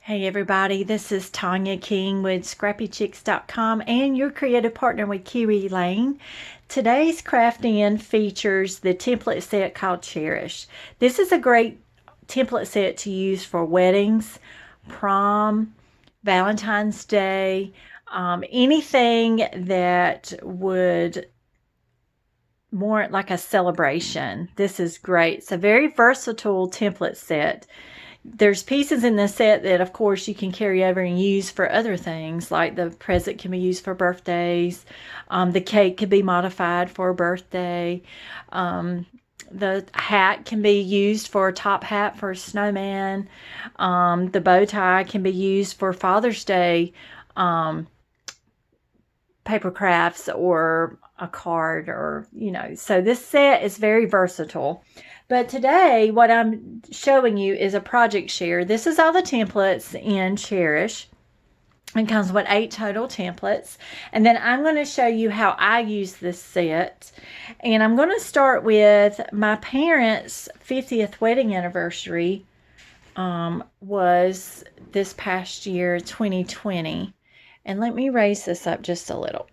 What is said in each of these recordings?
Hey everybody, this is Tanya King with ScrappyChicks.com and your creative partner with Kiwi Lane. Today's crafting features the template set called Cherish. This is a great template set to use for weddings, prom, Valentine's Day, anything that would warrant like a celebration. This is great. It's a very versatile template set. There's pieces in the set that, of course, you can carry over and use for other things, like the present can be used for birthdays. The cake could be modified for a birthday. The hat can be used for a top hat for a snowman. The bow tie can be used for Father's Day paper crafts or a card, or so this set is very versatile. But today what I'm showing you is a project share. This is all the templates in Cherish. It comes with 8 total templates, and then I'm going to show you how I use this set. And I'm going to start with my parents' 50th wedding anniversary was this past year, 2020. And let me raise this up just a little.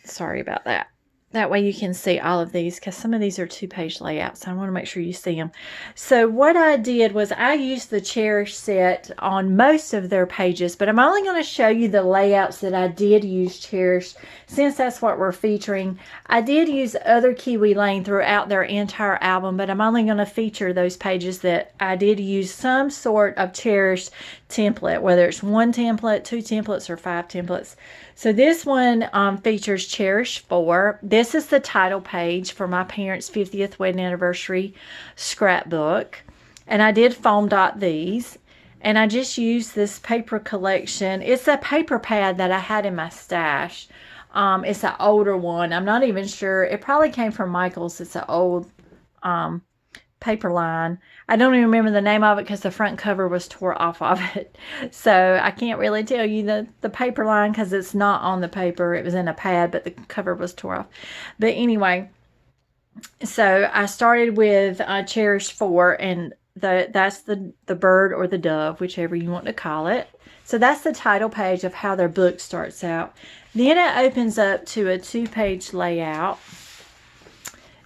Sorry about that. That way you can see all of these, because some of these are 2-page layouts, so I want to make sure you see them. So what I did was I used the Cherish set on most of their pages, but I'm only going to show you the layouts that I did use Cherish, since that's what we're featuring. I did use other Kiwi Lane throughout their entire album, but I'm only going to feature those pages that I did use some sort of Cherish template, whether it's 1 template, 2 templates, or 5 templates. So this one features Cherish 4. This is the title page for my parents' 50th wedding anniversary scrapbook. And I did foam dot these. And I just used this paper collection. It's a paper pad that I had in my stash. It's an older one. I'm not even sure. It probably came from Michael's. It's an old paper line. I don't even remember the name of it because the front cover was tore off of it. So I can't really tell you the paper line because it's not on the paper. It was in a pad, but the cover was tore off. But anyway, so I started with Cherish 4, and that's the bird or the dove, whichever you want to call it. So that's the title page of how their book starts out. Then it opens up to a 2-page layout.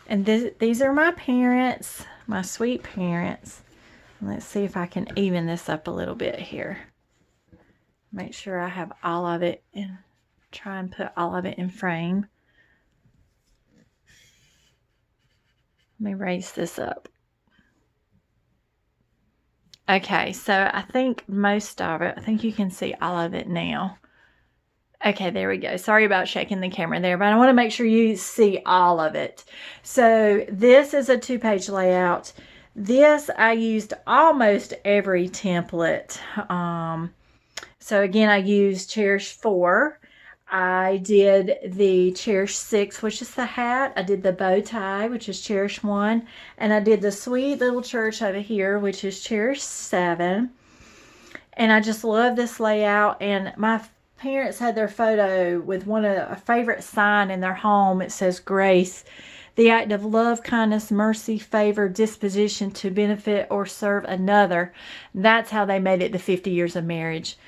And these are my parents, my sweet parents. Let's see if I can even this up a little bit here. Make sure I have all of it, and try and put all of it in frame. Let me raise this up. Okay, so I think most of it, I think you can see all of it now. Okay, there we go. Sorry about shaking the camera there, but I want to make sure you see all of it. So this is a 2-page layout. This I used almost every template. So again, I used Cherish 4. I did the Cherish 6, which is the hat. I did the bow tie, which is Cherish 1. And I did the sweet little church over here, which is Cherish 7. And I just love this layout. And my parents had their photo with a favorite sign in their home. It says grace, the act of love, kindness, mercy, favor, disposition to benefit or serve another. That's how they made it to 50 years of marriage,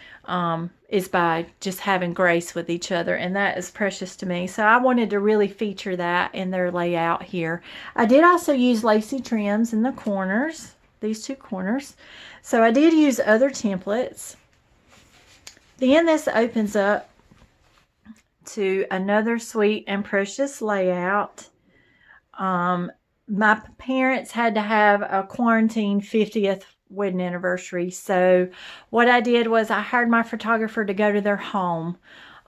is by just having grace with each other. And that is precious to me. So I wanted to really feature that in their layout here. I did also use lacy trims in the corners, these 2 corners. So I did use other templates. Then this opens up to another sweet and precious layout. My parents had to have a quarantine 50th wedding anniversary. So what I did was I hired my photographer to go to their home.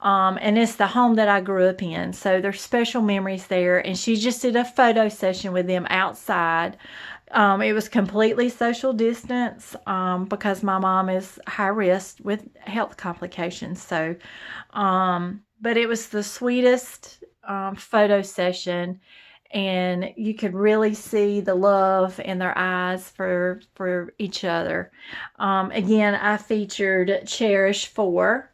And it's the home that I grew up in. So there's special memories there. And she just did a photo session with them outside. It was completely social distance because my mom is high risk with health complications. So, but it was the sweetest photo session, and you could really see the love in their eyes for each other. Again, I featured Cherish 4,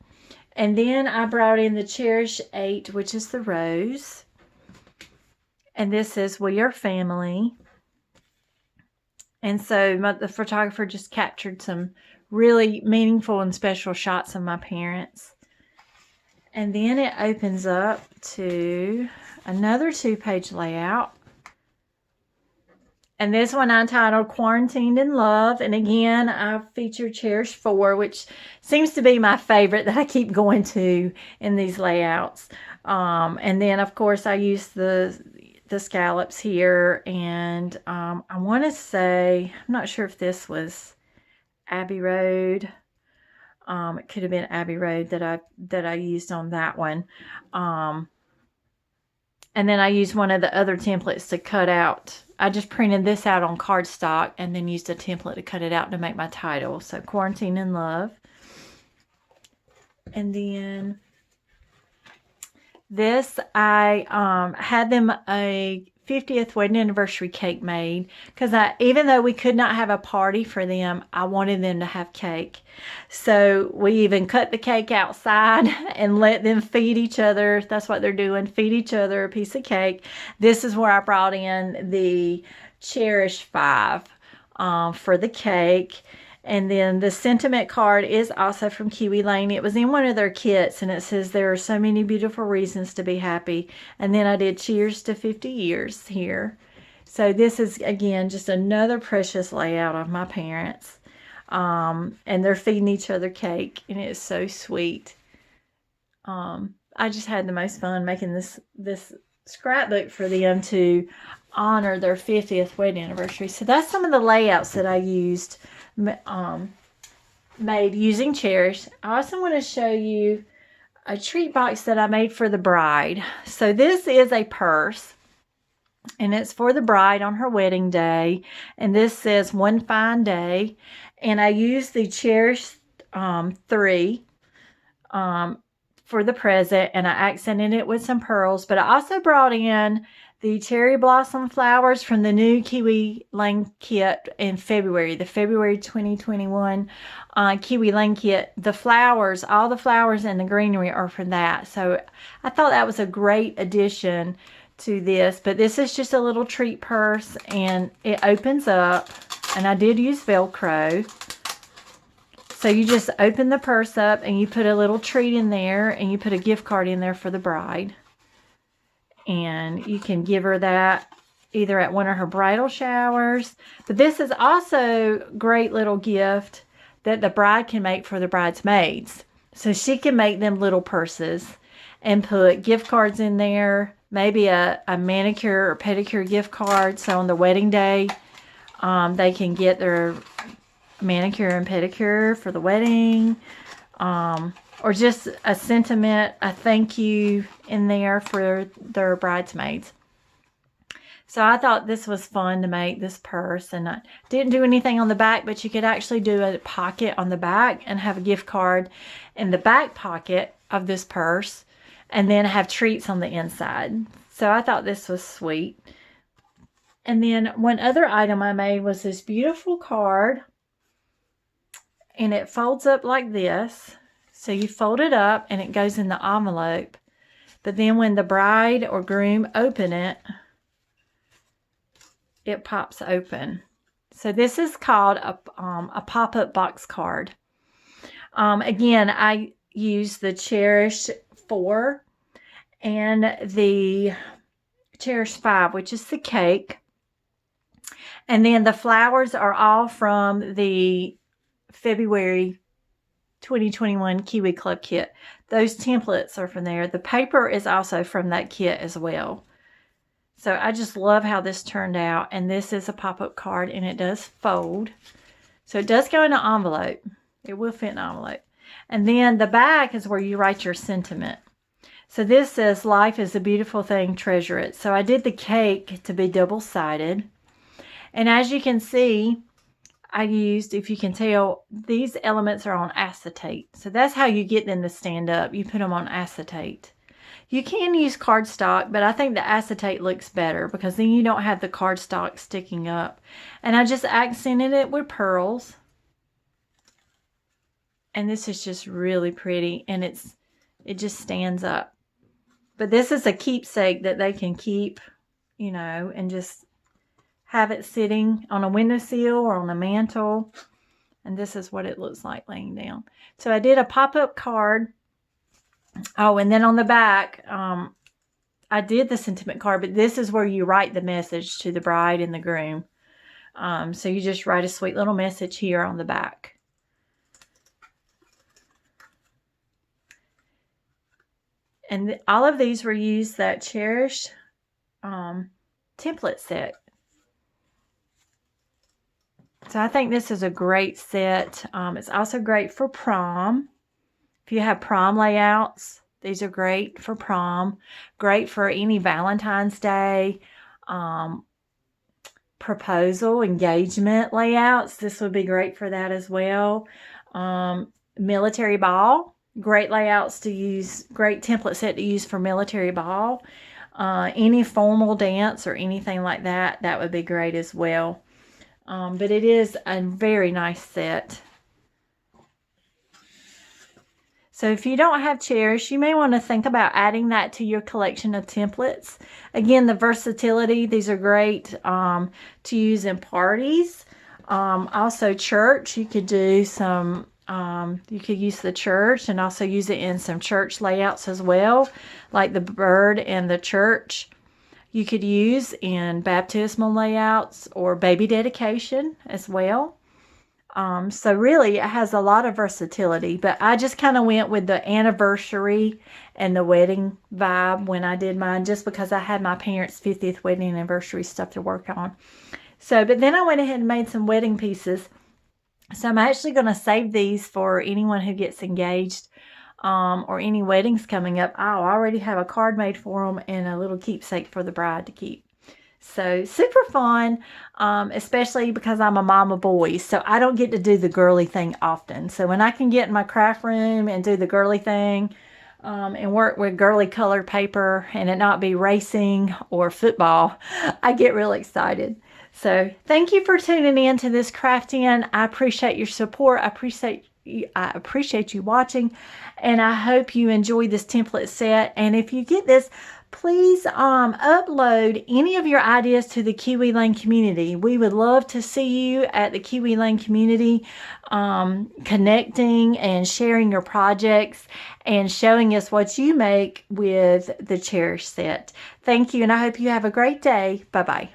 and then I brought in the Cherish 8, which is the rose. And this is We Are Family. And so the photographer just captured some really meaningful and special shots of my parents. And then it opens up to another 2-page layout. And this one I titled Quarantined in Love. And again, I featured Cherish 4, which seems to be my favorite that I keep going to in these layouts. And then, of course, I use the scallops here. And I want to say, I'm not sure if this was Abbey Road. It could have been Abbey Road that I used on that one. And then I used one of the other templates to cut out. I just printed this out on cardstock and then used a template to cut it out to make my title. So Quarantine in Love. And then this, I had them a 50th wedding anniversary cake made because even though we could not have a party for them, I wanted them to have cake. So we even cut the cake outside and let them feed each other. That's what they're doing, feed each other a piece of cake. This is where I brought in the Cherish 5 for the cake. And then the sentiment card is also from Kiwi Lane. It was in one of their kits, and it says, there are so many beautiful reasons to be happy. And then I did cheers to 50 years here. So this is, again, just another precious layout of my parents. And they're feeding each other cake, and it's so sweet. I just had the most fun making this scrapbook for them to honor their 50th wedding anniversary. So that's some of the layouts that I used made using Cherish. I also want to show you a treat box that I made for the bride. So this is a purse, and it's for the bride on her wedding day, and this says One Fine Day, and I used the Cherish 3 for the present, and I accented it with some pearls, but I also brought in the cherry blossom flowers from the new Kiwi Lane kit in February, the February 2021 Kiwi Lane kit. The flowers, all the flowers and the greenery are from that. So I thought that was a great addition to this. But this is just a little treat purse, and it opens up, and I did use Velcro. So you just open the purse up, and you put a little treat in there, and you put a gift card in there for the bride. And you can give her that either at one of her bridal showers. But this is also a great little gift that the bride can make for the bridesmaids. So she can make them little purses and put gift cards in there. Maybe a manicure or pedicure gift card. So on the wedding day, they can get their manicure and pedicure for the wedding. Or just a sentiment, a thank you in there for their bridesmaids. So I thought this was fun to make, this purse. And I didn't do anything on the back, but you could actually do a pocket on the back and have a gift card in the back pocket of this purse. And then have treats on the inside. So I thought this was sweet. And then one other item I made was this beautiful card. And it folds up like this. So you fold it up and it goes in the envelope. But then when the bride or groom open it, it pops open. So this is called a pop-up box card. Again, I use the Cherish 4 and the Cherish 5, which is the cake. And then the flowers are all from the February 2021 Kiwi Club kit. Those templates are from there. The paper is also from that kit as well. So I just love how this turned out. And this is a pop-up card, and it does fold. So it does go in an envelope. It will fit in an envelope. And then the back is where you write your sentiment. So this says, life is a beautiful thing, treasure it. So I did the cake to be double-sided. And as you can see, I used, if you can tell, these elements are on acetate. So that's how you get them to stand up. You put them on acetate. You can use cardstock, but I think the acetate looks better because then you don't have the cardstock sticking up. And I just accented it with pearls. And this is just really pretty, and it just stands up. But this is a keepsake that they can keep, you know, and just have it sitting on a windowsill or on a mantle. And this is what it looks like laying down. So I did a pop-up card. Oh, and then on the back, I did the sentiment card, but this is where you write the message to the bride and the groom. So you just write a sweet little message here on the back. And all of these were used that Cherish template set. So I think this is a great set. It's also great for prom. If you have prom layouts, these are great for prom. Great for any Valentine's Day, proposal, engagement layouts. This would be great for that as well. Military ball. Great layouts to use, great template set to use for military ball. Any formal dance or anything like that, that would be great as well. But it is a very nice set. So if you don't have Cherish, you may want to think about adding that to your collection of templates. Again, the versatility, these are great to use in parties. Also church, you could do some, you could use the church and also use it in some church layouts as well, like the bird and the church. You could use in baptismal layouts or baby dedication as well. So really it has a lot of versatility, but I just kind of went with the anniversary and the wedding vibe when I did mine, just because I had my parents' 50th wedding anniversary stuff to work on. So, but then I went ahead and made some wedding pieces. So I'm actually going to save these for anyone who gets engaged, or any weddings coming up. I'll already have a card made for them and a little keepsake for the bride to keep. So super fun, especially because I'm a mom of boys, so I don't get to do the girly thing often. So when I can get in my craft room and do the girly thing, and work with girly colored paper and it not be racing or football, I get really excited. So thank you for tuning in to this craft in. I appreciate your support. I appreciate you watching, and I hope you enjoy this template set. And if you get this, please upload any of your ideas to the Kiwi Lane community. We would love to see you at the Kiwi Lane community, connecting and sharing your projects and showing us what you make with the Cherish set. Thank you, and I hope you have a great day. Bye-bye.